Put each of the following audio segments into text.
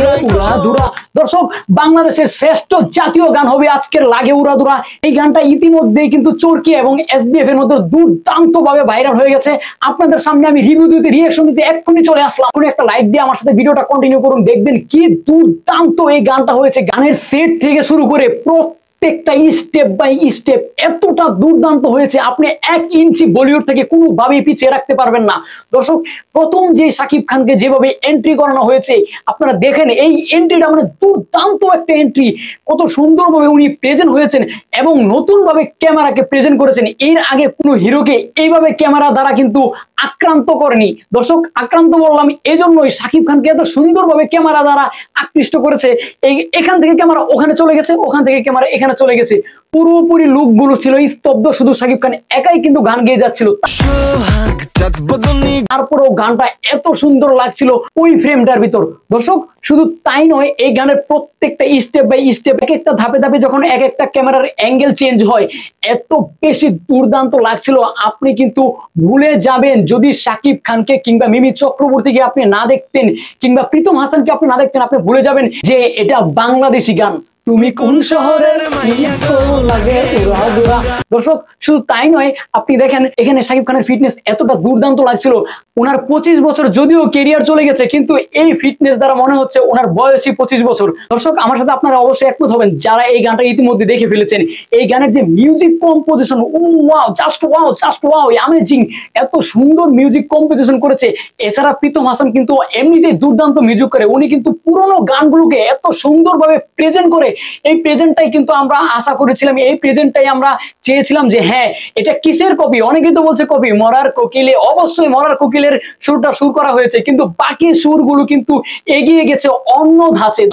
লাগে উড়াধুরা। দর্শক, বাংলাদেশের শ্রেষ্ঠ জাতীয় গান হবে আজকের লাগে উড়াধুরা। এই গানটা ইতিমধ্যেই কিন্তু চরকি এবং এসবিএফ এর মধ্যে দুর্দান্ত ভাবে ভাইরাল হয়ে গেছে। আপনাদের সামনে আমি রিভিউ দিতে, রিঅ্যাকশন দিতে এক্ষুনি চলে আসলাম। আপনি একটা লাইক দিয়ে আমার সাথে ভিডিওটা কন্টিনিউ করুন, দেখবেন কি দুর্দান্ত এই গানটা হয়েছে। গানের সেট থেকে শুরু করে প্রত্যেকটা স্টেপ বাই স্টেপ এতটা দুর্দান্ত হয়েছে, আপনি 1 ইঞ্চি বলিউড থেকে কোনোভাবেই পিছিয়ে রাখতে পারবেন না। দর্শক, প্রথম যে শাকিব খানকে যেভাবে এন্ট্রি করানো হয়েছে আপনারা দেখেন, এই এন্ট্রিটা মানে দুর্দান্ত একটা এন্ট্রি। কত সুন্দরভাবে উনি প্রেজেন্ট হয়েছেন এবং নতুন ভাবে ক্যামেরাকে প্রেজেন্ট করেছেন। এর আগে কোনো হিরোকে এইভাবে ক্যামেরা দ্বারা কিন্তু আক্রান্ত করেনি। দর্শক, আক্রান্ত বললাম এই জন্যই, শাকিব খানকে এত সুন্দরভাবে ক্যামেরা দ্বারা আকৃষ্ট করেছে। এখান থেকে ক্যামেরা ওখানে চলে গেছে, ওখান থেকে ক্যামেরা এখানে চলে গেছে, পুরোপুরি লুক গুলো ছিল স্তব্ধ, শুধু শাকিব খান একাই কিন্তু গান গেয়ে যাচ্ছিল। তারপরেও গানটা এত সুন্দর লাগছিল ওই ফ্রেমটার ভিতর। দর্শক, শুধু তাই নয়, এই গানের প্রত্যেকটা স্টেপ বাই স্টেপ, এক একটা ধাপে ধাপে যখন এক একটা ক্যামেরার অ্যাঙ্গেল চেঞ্জ হয়, এত বেশি দুর্দান্ত লাগছিল। আপনি কিন্তু ভুলে যাবেন যদি শাকিব খানকে কিংবা মিমি চক্রবর্তীকে আপনি না দেখতেন, কিংবা প্রীতম হাসানকে আপনি না দেখতেন, আপনি ভুলে যাবেন যে এটা বাংলাদেশি গান। তুমি কোন শহরের মাইয়া তো লাগে উড়াধুরা। দর্শক, শুধু তাই নয়, আপনি দেখেন এখানে শাকিব খানের ফিটনেস এতটা দুর্দান্ত লাগছিল। ওনার 25 বছর যদিও কেরিয়ার চলে গেছে, কিন্তু এই ফিটনেস দ্বারা মনে হচ্ছে ওনার বয়সই 25 বছর। দর্শক, আমার সাথে আপনারা অবশ্যই একমত হবেন যারা এই গানটা ইতিমধ্যে দেখে ফেলেছেন। এই গানের যে music composition, wow, just wow, just wow, amazing. এত সুন্দর মিউজিক কম্পোজিশন করেছে। এছাড়া প্রীতম হাসান কিন্তু এমনিতেই দুর্দান্ত মিউজিক করে। উনি কিন্তু পুরোনো গানগুলোকে এত সুন্দরভাবে প্রেজেন্ট করে, এই প্রেজেন্টটাই কিন্তু আমরা আশা করেছিলাম, এই প্রেজেন্টটাই আমরা চেয়েছিলাম যে হ্যাঁ, এটা কিসের কপি? অনেকেই তো বলছে কপি। মরার কোকিলে, অবশ্যই মরার কোকিলের সুরটা সুর করা হয়েছে, কিন্তু বাকি সুরগুলো কিন্তু এগিয়ে গেছে অন্য ধাঁচে।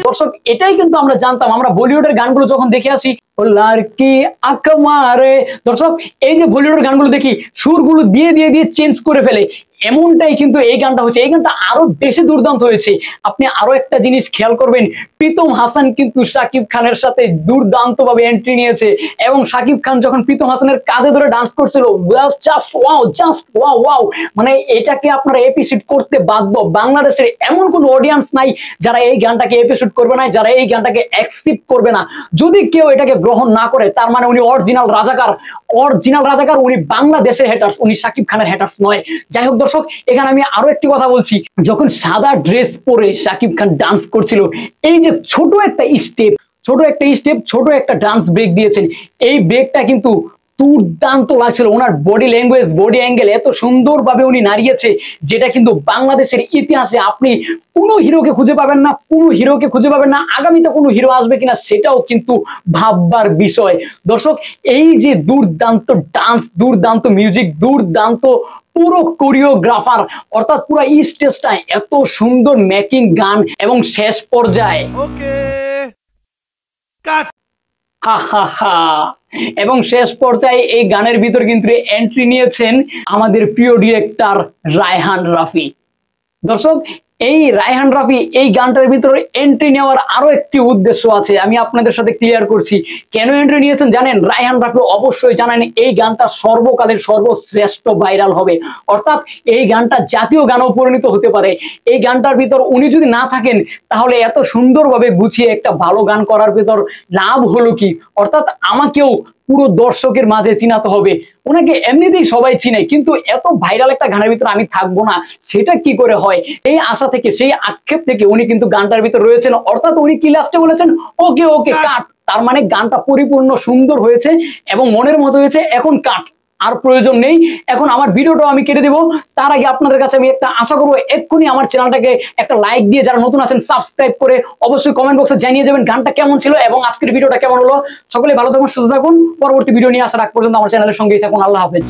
দর্শক, এটাই কিন্তু আমরা জানতাম। আমরা বলিউডের গানগুলো যখন দেখে আসি, লাড়কি আঁখ মারে, দর্শক এই যে বলিউডের গানগুলো দেখি, সুরগুলো দিয়ে দিয়ে দিয়ে চেঞ্জ করে ফেলে, এমনটাই কিন্তু এই গানটা হচ্ছে। এই গানটা আরো বেশি দুর্দান্ত হয়েছে। আপনি আরো একটা জিনিস খেয়াল করবেন, প্রীতম হাসান কিন্তু শাকিব খানের সাথে দুর্দান্ত ভাবে এন্ট্রি নিয়েছে, এবং শাকিব খান যখন প্রীতম হাসানের কাঁধে ধরে ডান্স করছিল, just wow, just wow, wow. মানে এটাকে আপনারা এপিসোড করতে বাধ্য। বাংলাদেশের এমন কোন অডিয়েন্স নাই যারা এই গানটাকে এপিসোড করবে না, যারা এই গানটাকে অ্যাকসেপ্ট করবে না। যদি কেউ এটাকে গ্রহণ না করে, তার মানে উনি অরিজিনাল রাজাকার। অরিজিনাল রাজাকার, উনি বাংলাদেশের হেটার্স, উনি শাকিব খানের হেটার্স নয়। যাই হোক দর্শক, এখানে আমি আরো একটি কথা বলছি। যখন সাদা ড্রেস পরে শাকিব খান ডান্স করছিল, এই যে ছোট একটা স্টেপ, ছোট একটা ডান্স ব্রেক দিয়েছেন, এই ব্রেকটা কিন্তু দুর্দান্ত লাগছিল। ওনার বডি ল্যাঙ্গুয়েজ, বডি অ্যাঙ্গেল এত সুন্দরভাবে উনি নাড়িয়েছে, যেটা কিন্তু বাংলাদেশের ইতিহাসে আপনি কোনো হিরোকে খুঁজে পাবেন না, কোনো হিরোকে খুঁজে পাবেন না। আগামীতে কোনো হিরো আসবে কিনা সেটাও কিন্তু ভাববার বিষয়। দর্শক, এই যে দুর্দান্ত ডান্স, দুর্দান্ত মিউজিক, দুর্দান্ত পুরো কোরিওগ্রাফার, অর্থাৎ পুরো স্টেজটা এত সুন্দর মেকিং গান, এবং শেষ পর্যায়ে এবং শেষ পর্যায়ে এই গানের ভিতর কিন্তু এন্ট্রি নিয়েছেন আমাদের প্রিয় ডিরেক্টর রায়হান রাফি। দর্শক, এই রায়হান রাফি এই গানটার ভিতরে এন্ট্রি নেওয়ার আরো একটি উদ্দেশ্য আছে, আমি আপনাদের সাথে ক্লিয়ার করছি। কেন এন্ট্রি নিয়েছেন জানেন? রায়হান রাফি অবশ্যই জানেন এই গানটা সর্বকালের সর্বশ্রেষ্ঠ ভাইরাল হবে, অর্থাৎ এই গানটা জাতীয় গানও পরিণত হতে পারে। এই গানটার ভিতর উনি যদি না থাকেন, তাহলে এত সুন্দরভাবে গুছিয়ে একটা ভালো গান করার ভিতর লাভ হলো কি? অর্থাৎ আমাকেও পুরো দর্শকের মাঝে চিনাতে হবে। ওনাকে এমনিতেই সবাই চিনে, কিন্তু এত ভাইরাল একটা গানের ভিতরে আমি থাকবো না, সেটা কি করে হয়? সেই আশা থেকে, সেই আক্ষেপ থেকে উনি কিন্তু গানটার ভিতর রয়েছেন। অর্থাৎ উনি কি লাস্টে বলেছেন, ওকে ওকে কাট। তার মানে গানটা পরিপূর্ণ সুন্দর হয়েছে এবং মনের মতো হয়েছে, এখন কাট, আর প্রয়োজন নেই। এখন আমার ভিডিওটাও আমি কেটে দেবো। তার আগে আপনাদের কাছে আমি একটা আশা করবো, এক্ষুনি আমার চ্যানেলটাকে একটা লাইক দিয়ে, যারা নতুন আছেন সাবস্ক্রাইব করে অবশ্যই কমেন্ট বক্সে জানিয়ে যাবেন গানটা কেমন ছিল এবং আজকের ভিডিওটা কেমন হলো। সকলে ভালো থাকুন, সুস্থ থাকুন। পরবর্তী ভিডিও নিয়ে আসার আগ পর্যন্ত আমার চ্যানেলের সঙ্গেই থাকুন। আল্লাহ হাফেজ।